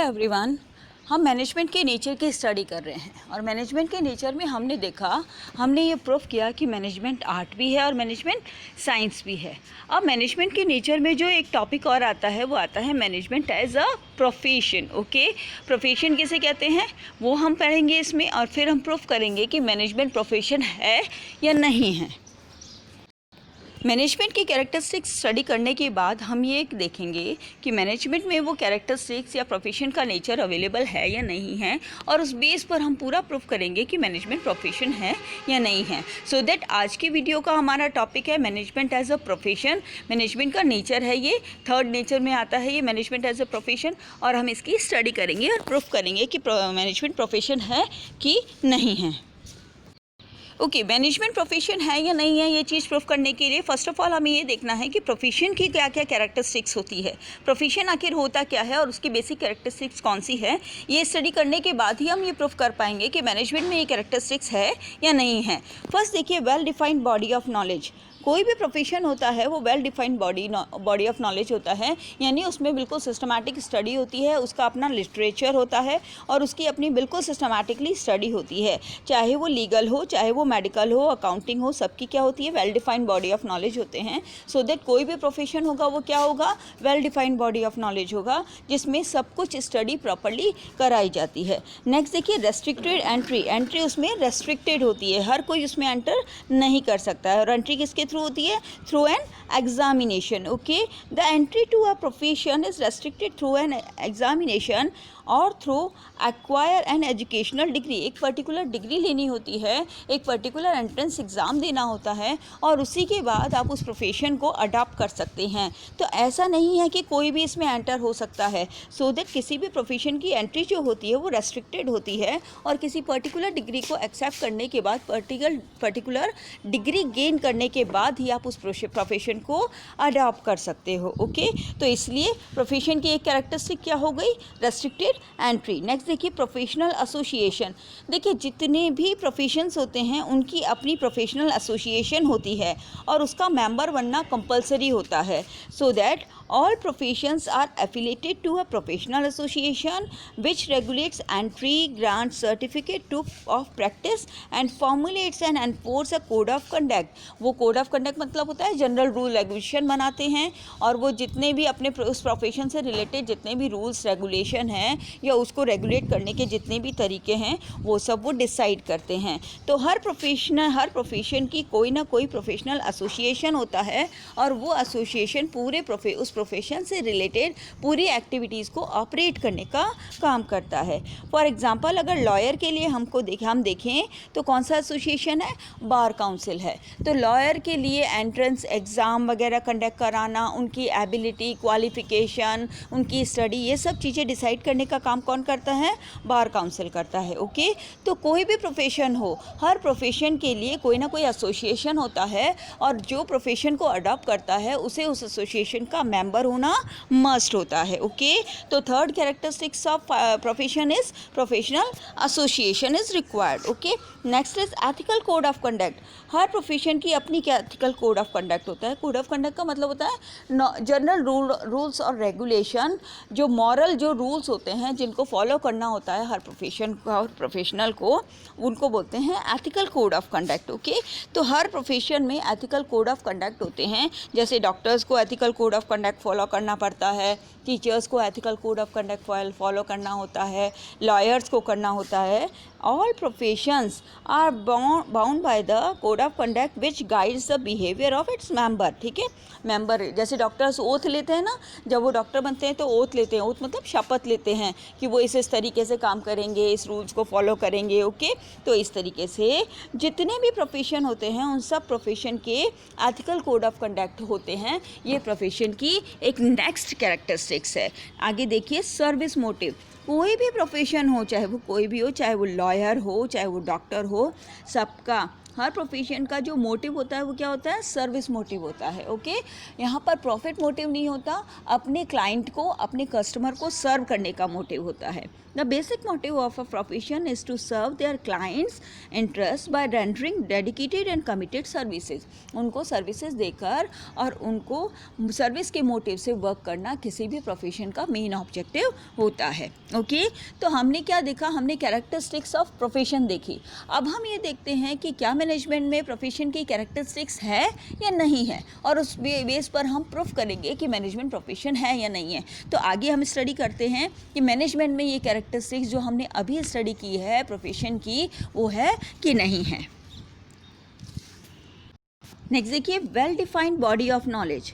Everyone, हम management के nature की स्टडी कर रहे हैं और मैनेजमेंट के नेचर में हमने ये प्रूफ किया कि मैनेजमेंट आर्ट भी है और मैनेजमेंट साइंस भी है। अब मैनेजमेंट के नेचर में जो एक टॉपिक और आता है वो आता है management as a profession. Okay, profession किसे कहते हैं वो हम पढ़ेंगे इसमें, और फिर हम प्रूफ करेंगे कि मैनेजमेंट प्रोफेशन है या नहीं है। मैनेजमेंट की कैरेक्टरिस्टिक्स स्टडी करने के बाद हम ये देखेंगे कि मैनेजमेंट में वो कैरेक्टरिस्टिक्स या प्रोफेशन का नेचर अवेलेबल है या नहीं है, और उस बेस पर हम पूरा प्रूफ करेंगे कि मैनेजमेंट प्रोफेशन है या नहीं है। सो दैट आज की वीडियो का हमारा टॉपिक है management as a profession. Management का नेचर है ये, थर्ड नेचर में आता है ये मैनेजमेंट एज अ प्रोफेशन, और हम इसकी स्टडी करेंगे और प्रूफ करेंगे कि मैनेजमेंट प्रोफेशन है कि नहीं है। ओके, मैनेजमेंट प्रोफेशन है या नहीं है ये चीज़ प्रूफ करने के लिए फर्स्ट ऑफ ऑल हमें ये देखना है कि प्रोफेशन की क्या क्या कैरेक्टरिस्टिक्स होती है, प्रोफेशन आखिर होता क्या है और उसकी बेसिक कैरेक्टरिस्टिक्स कौन सी है। ये स्टडी करने के बाद ही हम ये प्रूफ कर पाएंगे कि मैनेजमेंट में ये कैरेक्टरिस्टिक्स है या नहीं है। फर्स्ट देखिए, well defined body of knowledge. कोई भी प्रोफेशन होता है वो well defined body of knowledge होता है, यानी उसमें बिल्कुल सिस्टमैटिक स्टडी होती है, उसका अपना लिटरेचर होता है और उसकी अपनी बिल्कुल सिस्टमैटिकली स्टडी होती है। चाहे वो लीगल हो, चाहे वो मेडिकल हो, अकाउंटिंग हो, सबकी क्या होती है, well defined body of knowledge होते हैं। सो दैट कोई भी प्रोफेशन होगा वो क्या होगा, well defined body of knowledge होगा, जिसमें सब कुछ स्टडी प्रॉपरली कराई जाती है। नेक्स्ट देखिए, रेस्ट्रिक्टेड एंट्री। एंट्री उसमें रेस्ट्रिक्टेड होती है, हर कोई उसमें एंटर नहीं कर सकता है, और एंट्री किसके थ्रू होती है, through an examination. Okay, the entry to a profession is restricted through an examination और through acquire an educational degree. एक पर्टिकुलर डिग्री लेनी होती है, एक पर्टिकुलर एंट्रेंस एग्ज़ाम देना होता है, और उसी के बाद आप उस प्रोफेशन को अडॉप्ट कर सकते हैं। तो ऐसा नहीं है कि कोई भी इसमें एंटर हो सकता है। सो दैट किसी भी प्रोफेशन की एंट्री जो होती है वो रेस्ट्रिक्टेड होती है, और किसी पर्टिकुलर डिग्री को एक्सेप्ट करने के बाद, पर्टिकुलर डिग्री गेन करने के बाद ही आप उस प्रोफेशन को अडॉप्ट कर सकते हो। ओके, तो इसलिए प्रोफेशन की एक कैरेक्टरिस्टिक क्या हो गई, रेस्ट्रिक्टेड एंट्री। नेक्स्ट देखिए, प्रोफेशनल एसोसिएशन। देखिए, जितने भी प्रोफेशंस होते हैं उनकी अपनी प्रोफेशनल एसोसिएशन होती है और उसका मेंबर बनना कंपलसरी होता है। So that all professions are affiliated to a professional association which regulates entry, grants certificate of practice and formulates and enforce a code of conduct। वो code of conduct मतलब होता है जनरल रूल रेगुलेशन बनाते हैं, और वो जितने भी अपने उस प्रोफेशन से रिलेटेड जितने भी रूल्स रेगुलेशन हैं या उसको रेगुलेट करने के जितने भी तरीके हैं वो सब वो डिसाइड करते हैं। तो हर प्रोफेशन की कोई ना कोई प्रोफेशनल एसोसिएशन होता है, और वो एसोसिएशन पूरे उस प्रोफेशन से रिलेटेड पूरी एक्टिविटीज़ को ऑपरेट करने का काम करता है। फॉर एग्जांपल, अगर लॉयर के लिए हम देखें तो कौन सा एसोसिएशन है, बार काउंसिल है। तो लॉयर के लिए एंट्रेंस एग्ज़ाम वगैरह कंडक्ट कराना, उनकी एबिलिटी, क्वालिफिकेशन, उनकी स्टडी, ये सब चीज़ें डिसाइड करने का काम कौन करता है, बार काउंसिल करता है। ओके, तो कोई भी प्रोफेशन हो, हर प्रोफेशन के लिए कोई ना कोई एसोसिएशन होता है, और जो प्रोफेशन को अडॉप्ट करता है उसे उस एसोसिएशन का मेंबर होना मस्ट होता है। ओके, तो third characteristics of profession is professional association is required. Okay, next is ethical code of conduct. Her profession की अपनी क्या एथिकल कोड ऑफ कंडक्ट होता है। कोड ऑफ कंडक्ट का मतलब होता है जनरल रूल्स और रेगुलेशन, जो मॉरल जो रूल्स होते हैं जिनको फॉलो करना होता है हर प्रोफेशन को और प्रोफेशनल को, उनको बोलते हैं ethical code of conduct. Okay, तो हर प्रोफेशन में एथिकल कोड ऑफ कंडक्ट होते हैं। जैसे डॉक्टर्स को ethical code of conduct follow करना पड़ता है, टीचर्स को ethical code of conduct follow करना होता है, लॉयर्स को करना होता है। All professions are bound by the code of conduct which guides the behaviour of its member. ठीक है, मेंबर जैसे डॉक्टर्स ओथ लेते हैं ना, जब वो डॉक्टर बनते हैं तो ओथ लेते हैं, ओथ मतलब शपथ लेते हैं कि वो इस तरीके से काम करेंगे, इस रूल्स को फॉलो करेंगे। ओके, तो इस तरीके से जितने भी प्रोफेशन होते हैं उन सब प्रोफेशन के एथिकल कोड ऑफ कंडक्ट होते हैं। ये प्रोफेशन की एक नेक्स्ट कैरेक्टरिस्टिक्स है। आगे देखिए, सर्विस मोटिव। कोई भी प्रोफेशन हो, चाहे वो कोई भी हो, चाहे वो लॉयर हो, चाहे वो डॉक्टर हो, सबका हर प्रोफेशन का जो मोटिव होता है वो क्या होता है, सर्विस मोटिव होता है। ओके, यहाँ पर प्रॉफिट मोटिव नहीं होता, अपने क्लाइंट को, अपने कस्टमर को सर्व करने का मोटिव होता है। The basic motive of a profession is to serve their clients interest by rendering dedicated and committed services. उनको सर्विसेज देकर और उनको सर्विस के मोटिव से वर्क करना किसी भी प्रोफेशन का मेन ऑब्जेक्टिव होता है। ओके, तो हमने क्या देखा, हमने कैरेक्टरिस्टिक्स ऑफ प्रोफेशन देखी। अब हम ये देखते हैं कि क्या मैनेजमेंट में प्रोफेशन की कैरेक्टरिस्टिक्स है या नहीं है, और उस बेस पर हम प्रूफ करेंगे कि मैनेजमेंट प्रोफेशन है या नहीं है। तो आगे हम स्टडी करते हैं कि मैनेजमेंट में ये कैरेक्टरिस्टिक्स जो हमने अभी स्टडी की है प्रोफेशन की, वो है कि नहीं है। नेक्स्ट देखिए, well defined body of knowledge.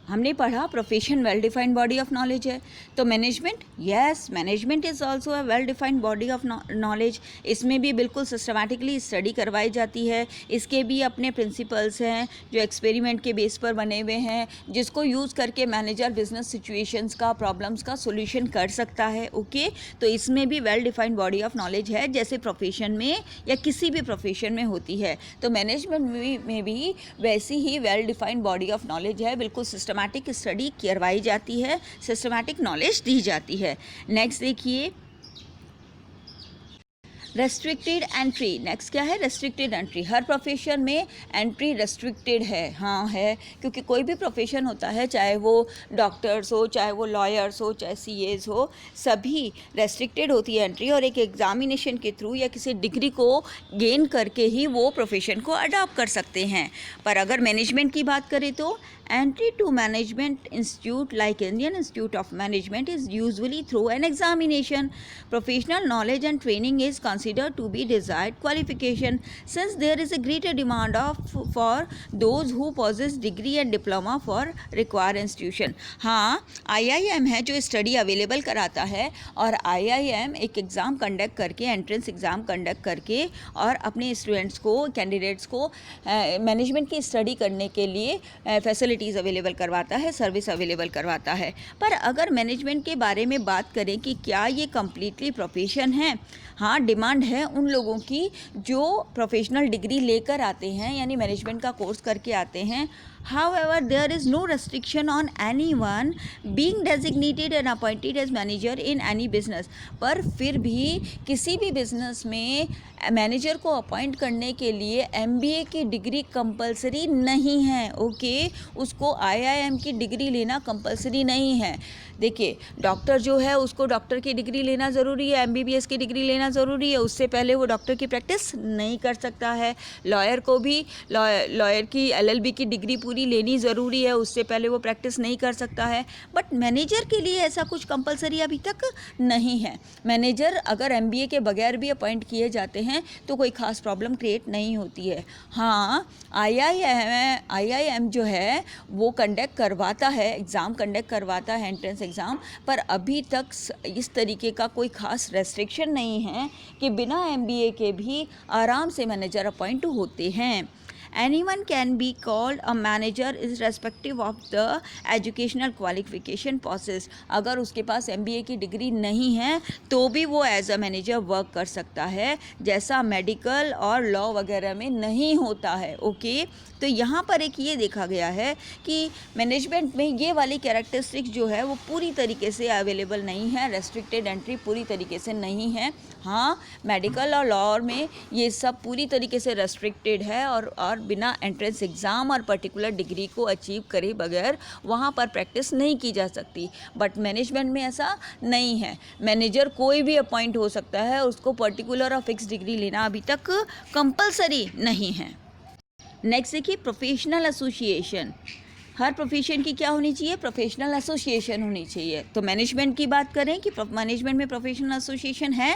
हमने पढ़ा profession well defined body of knowledge है, तो management, yes, management is also a well defined body of knowledge. इसमें भी बिल्कुल सिस्टमैटिकली स्टडी करवाई जाती है। इसके भी अपने प्रिंसिपल्स हैं जो एक्सपेरिमेंट के बेस पर बने हुए हैं, जिसको यूज़ करके मैनेजर बिजनेस सिचुएशंस का, प्रॉब्लम्स का सोल्यूशन कर सकता है। ओके, तो इसमें भी well defined body of knowledge है, जैसे प्रोफेशन में या किसी भी प्रोफेशन में होती है। तो मैनेजमेंट में भी वैसी ही well defined body of knowledge है, बिल्कुल सिस्टमैटिक स्टडी करवाई जाती है, सिस्टमैटिक नॉलेज दी जाती है। नेक्स्ट देखिए, रेस्ट्रिक्टेड एंट्री। नेक्स्ट क्या है, रेस्ट्रिक्टेड एंट्री। हर प्रोफेशन में एंट्री रेस्ट्रिक्टेड है, हाँ है, क्योंकि कोई भी प्रोफेशन होता है, चाहे वो डॉक्टर्स हो, चाहे वो लॉयर्स हो, चाहे सीएस हो, सभी रेस्ट्रिक्टेड होती है एंट्री, और एक एग्जामिनेशन के थ्रू या किसी डिग्री को गेन करके ही वो प्रोफेशन को अडॉप्ट कर सकते हैं। पर अगर मैनेजमेंट की बात करें तो entry to management institute like Indian Institute of Management is usually through an examination. Professional knowledge and training is considered to be desired qualification, since there is a greater demand for those who possess degree and diploma for required institution. हाँ, IIM है जो study available कराता है, और IIM एक exam conduct करके, entrance exam conduct करके, और अपने स्टूडेंट्स को, कैंडिडेट्स को मैनेजमेंट की स्टडी करने के लिए फैसिलिटीज़ अवेलेबल करवाता है, सर्विस अवेलेबल करवाता है। पर अगर मैनेजमेंट के बारे में बात करें कि क्या ये कम्प्लीटली प्रोफेशन है, हाँ, डिमांड है उन लोगों की जो प्रोफेशनल डिग्री लेकर आते हैं, यानी मैनेजमेंट का कोर्स करके आते हैं। However, there is no restriction on anyone being designated and appointed as manager in any business. पर फिर भी किसी भी बिजनेस में मैनेजर को अपॉइंट करने के लिए MBA की डिग्री कंपलसरी नहीं है। ओके, उसको IIM की डिग्री लेना कंपलसरी नहीं है। देखिए, डॉक्टर जो है उसको डॉक्टर की डिग्री लेना ज़रूरी है, MBBS की डिग्री लेना ज़रूरी है, उससे पहले वो डॉक्टर की प्रैक्टिस नहीं कर सकता है। लॉयर को भी लॉयर की LLB की डिग्री पूरी लेनी ज़रूरी है, उससे पहले वो प्रैक्टिस नहीं कर सकता है। बट मैनेजर के लिए ऐसा कुछ कंपलसरी अभी तक नहीं है। मैनेजर अगर MBA के बगैर भी अपॉइंट किए जाते हैं तो कोई ख़ास प्रॉब्लम क्रिएट नहीं होती है। हाँ, IIM जो है वो कंडक्ट करवाता है, एग्ज़ाम कंडक्ट करवाता है, एंट्रेंस एग्ज़ाम, पर अभी तक इस तरीके का कोई ख़ास रेस्ट्रिक्शन नहीं है कि बिना MBA के भी आराम से मैनेजर अपॉइंट होते हैं। Anyone can be called a manager irrespective of the educational qualification process. अगर उसके पास MBA की डिग्री नहीं है तो भी वो एज अ मैनेजर वर्क कर सकता है, जैसा मेडिकल और लॉ वगैरह में नहीं होता है। ओके, तो यहाँ पर एक ये देखा गया है कि मैनेजमेंट में ये वाली कैरेक्टरिस्टिक्स जो है वो पूरी तरीके से अवेलेबल नहीं है, रेस्ट्रिक्टेड एंट्री पूरी तरीके से नहीं है। हाँ, मेडिकल और लॉ में ये सब पूरी तरीके से रेस्ट्रिक्टेड है, और बिना एंट्रेंस एग्ज़ाम और पर्टिकुलर डिग्री को अचीव करे बगैर वहाँ पर प्रैक्टिस नहीं की जा सकती। बट मैनेजमेंट में ऐसा नहीं है, मैनेजर कोई भी अपॉइंट हो सकता है, उसको पर्टिकुलर और फिक्स डिग्री लेना अभी तक कंपलसरी नहीं है। नेक्स्ट देखिए, प्रोफेशनल एसोसिएशन। हर प्रोफेशन की क्या होनी चाहिए, प्रोफेशनल एसोसिएशन होनी चाहिए। तो मैनेजमेंट की बात करें कि मैनेजमेंट में प्रोफेशनल एसोसिएशन है।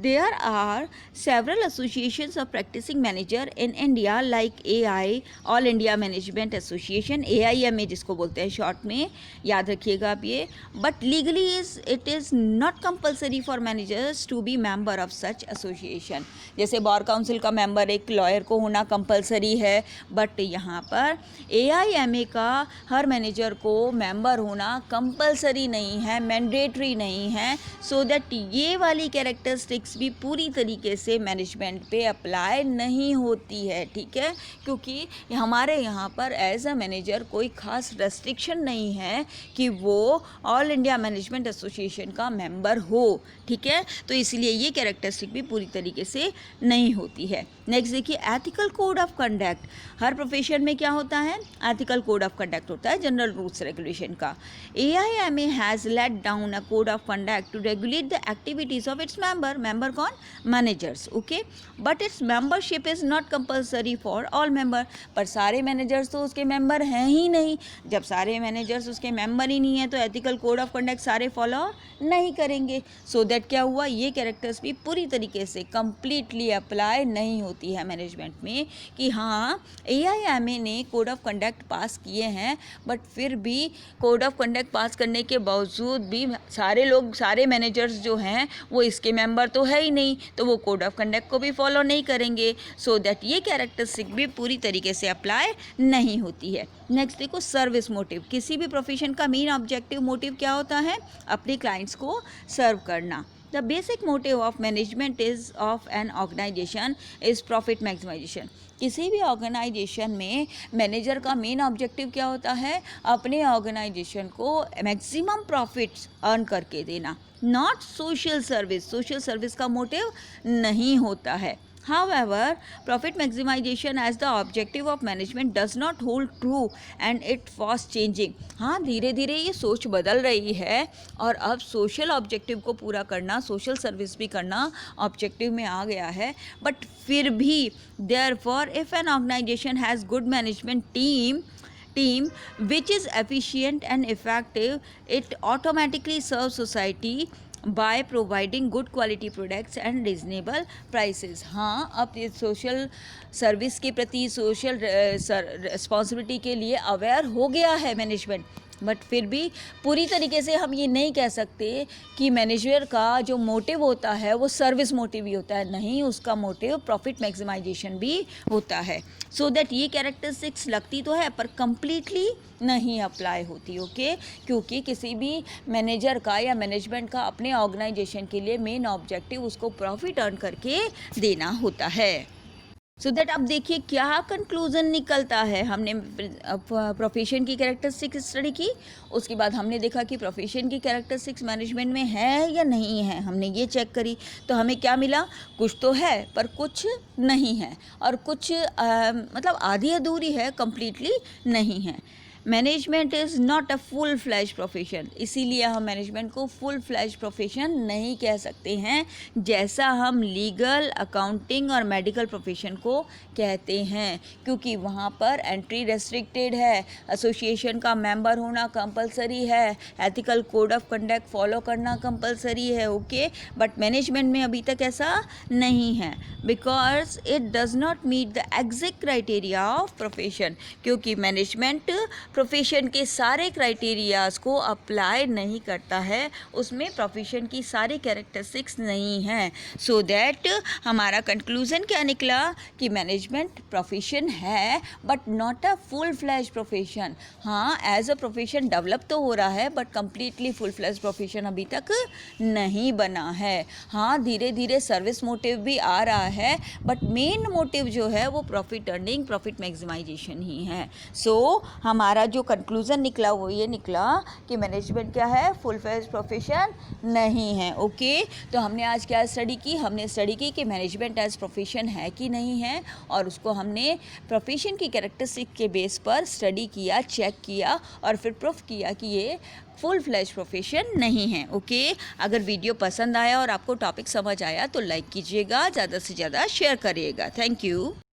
There are several associations of practicing manager in India like AI, All India Management Association, AIMA जिसको बोलते हैं शॉर्ट में, याद रखिएगा आप ये। But legally it is not compulsory for managers to be member of such association. जैसे bar council का मेंबर एक लॉयर को होना कंपलसरी है, बट यहाँ पर AIMA का हर मैनेजर को मेंबर होना कंपलसरी नहीं है, मैंडेटरी नहीं है, सो दैट ये वाली कैरेक्टरिस्टिक्स भी पूरी तरीके से मैनेजमेंट पे अप्लाई नहीं होती है, ठीक है। क्योंकि हमारे यहाँ पर एज अ मैनेजर कोई ख़ास रेस्ट्रिक्शन नहीं है कि वो ऑल इंडिया मैनेजमेंट एसोसिएशन का मेंबर हो, ठीक है। तो इसलिए ये कैरेक्टरिस्टिक भी पूरी तरीके से नहीं होती है। नेक्स्ट देखिए, ethical code of conduct. Her profession में क्या होता है, एथिकल कोड ऑफ कंडक्ट होता है, जनरल रूल्स रेगुलेशन का। AIMA has laid down a code of conduct to regulate the activities of its member कौन, managers, okay. But its membership is not compulsory for all member. पर सारे managers तो उसके member हैं ही नहीं। जब सारे मैनेजर्स उसके मेंबर ही नहीं है तो एथिकल कोड ऑफ कंडक्ट सारे फॉलो नहीं करेंगे। सो दैट क्या हुआ, ये कैरेक्टर्स भी पूरी तरीके से कंप्लीटली अप्लाई नहीं होती है मैनेजमेंट में कि हाँ AIMA ने कोड ऑफ कंडक्ट पास किए हैं, बट फिर भी कोड ऑफ कंडक्ट पास करने के बावजूद भी सारे लोग, सारे मैनेजर्स जो हैं वो इसके मेंबर तो है ही नहीं, तो वो कोड ऑफ कंडक्ट को भी फॉलो नहीं करेंगे। सो दैट ये कैरेक्टरिस्टिक भी पूरी तरीके से अप्लाई नहीं होती है। नेक्स्ट देखो, सर्विस मोटिव। किसी भी प्रोफेशन का मेन ऑब्जेक्टिव मोटिव क्या होता है, अपने क्लाइंट्स को सर्व करना। The basic motive of management is of an organization is profit maximization. किसी भी ऑर्गेनाइजेशन में मैनेजर का मेन ऑब्जेक्टिव क्या होता है, अपने ऑर्गेनाइजेशन को मैक्सिमम प्रॉफिट्स अर्न करके देना, not social service. Social service का मोटिव नहीं होता है। However, profit maximization as the objective of management does not hold true and it was changing. हाँ, धीरे धीरे ये सोच बदल रही है और अब सोशल ऑब्जेक्टिव को पूरा करना, सोशल सर्विस भी करना ऑब्जेक्टिव में आ गया है। बट फिर भी therefore if an organization has good management team which is efficient and effective, it automatically serves society by providing good quality products and reasonable prices. हाँ, अब ये सोशल सर्विस के प्रति, सोशल रिस्पॉन्सिबिलिटी के लिए अवेयर हो गया है मैनेजमेंट, बट फिर भी पूरी तरीके से हम ये नहीं कह सकते कि मैनेजर का जो मोटिव होता है वो सर्विस मोटिव ही होता है। नहीं, उसका मोटिव प्रॉफिट मैक्सिमाइजेशन भी होता है। सो दैट ये कैरेक्टरिस्टिक्स लगती तो है पर कंप्लीटली नहीं अप्लाई होती, ओके। क्योंकि किसी भी मैनेजर का या मैनेजमेंट का अपने ऑर्गेनाइजेशन के लिए मेन ऑब्जेक्टिव उसको प्रॉफिट अर्न करके देना होता है। सो दैट अब देखिए क्या कंक्लूजन निकलता है। हमने प्रोफेशन की कैरेक्टरिस्टिक्स स्टडी की, उसके बाद हमने देखा कि प्रोफेशन की कैरेक्टरिस्टिक्स मैनेजमेंट में है या नहीं है, हमने ये चेक करी। तो हमें क्या मिला, कुछ तो है पर कुछ नहीं है, और कुछ मतलब आधी अधूरी है, कंप्लीटली नहीं है। Management is not a full flash profession, इसीलिए हम मैनेजमेंट को फुल फ्लैश प्रोफेशन नहीं कह सकते हैं, जैसा हम लीगल, अकाउंटिंग और मेडिकल प्रोफेशन को कहते हैं, क्योंकि वहाँ पर एंट्री रेस्ट्रिक्टेड है, एसोसिएशन का मेंबर होना कंपलसरी है, ethical code of conduct follow करना कंपलसरी है, ओके। बट मैनेजमेंट में अभी तक ऐसा नहीं है, because it does not meet the exact criteria of profession, क्योंकि मैनेजमेंट प्रोफेशन के सारे क्राइटेरियाज़ को अप्लाई नहीं करता है, उसमें प्रोफेशन की सारी कैरेक्टरिस्टिक्स नहीं हैं। सो दैट हमारा कंक्लूज़न क्या निकला कि मैनेजमेंट प्रोफेशन है but not a full flash profession. हाँ, एज अ प्रोफेशन डेवलप तो हो रहा है but completely full flash profession अभी तक नहीं बना है। हाँ, धीरे धीरे सर्विस मोटिव भी आ रहा है, बट मेन मोटिव जो है वो प्रॉफिट अर्निंग, प्रॉफिट मैक्सिमाइजेशन ही है। सो हमारा जो कंक्लूज़न निकला वो ये निकला कि मैनेजमेंट क्या है, फुल फ्लैश प्रोफेशन नहीं है, ओके। तो हमने आज क्या स्टडी की, हमने स्टडी की कि मैनेजमेंट एज प्रोफेशन है कि नहीं है, और उसको हमने प्रोफेशन की कैरेक्टरिस्टिक के बेस पर स्टडी किया, चेक किया और फिर प्रूफ किया कि ये फुल फ्लैश प्रोफेशन नहीं है, ओके। अगर वीडियो पसंद आया और आपको टॉपिक समझ आया तो लाइक कीजिएगा, ज़्यादा से ज़्यादा शेयर करिएगा। Thank you.